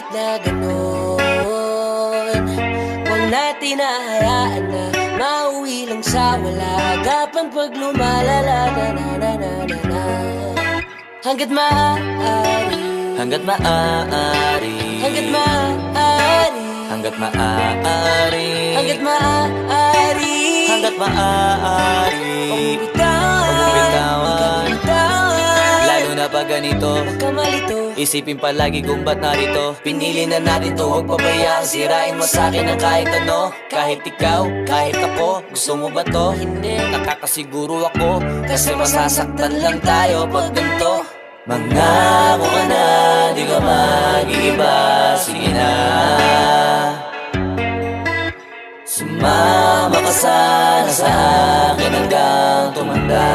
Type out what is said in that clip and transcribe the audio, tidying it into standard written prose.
kahit na ganon. Huwag natin hahayaan na mauwi lang sa wala. Agapan pag lumalala na na na na na na. Hanggat maaari, hanggat maaari, hanggat maaari, hanggat maaari, hanggat maaari, hanggat maaari. Huwag mong bitawan, lalo na pag ganito. huwag ka malito. Isipin palagi kung ba't narito. Pinili na natin to, huwag pabayaan. Sirain mo sa'kin ang kahit ano. Kahit ikaw, kahit ako. Gusto mo ba to? Hindi. Nakakasiguro ako, kasi masasaktan lang tayo pag ganito. Mangako ka na, di ka mag-iiba. Sige na, sumama ka sana sa akin hanggang tumanda.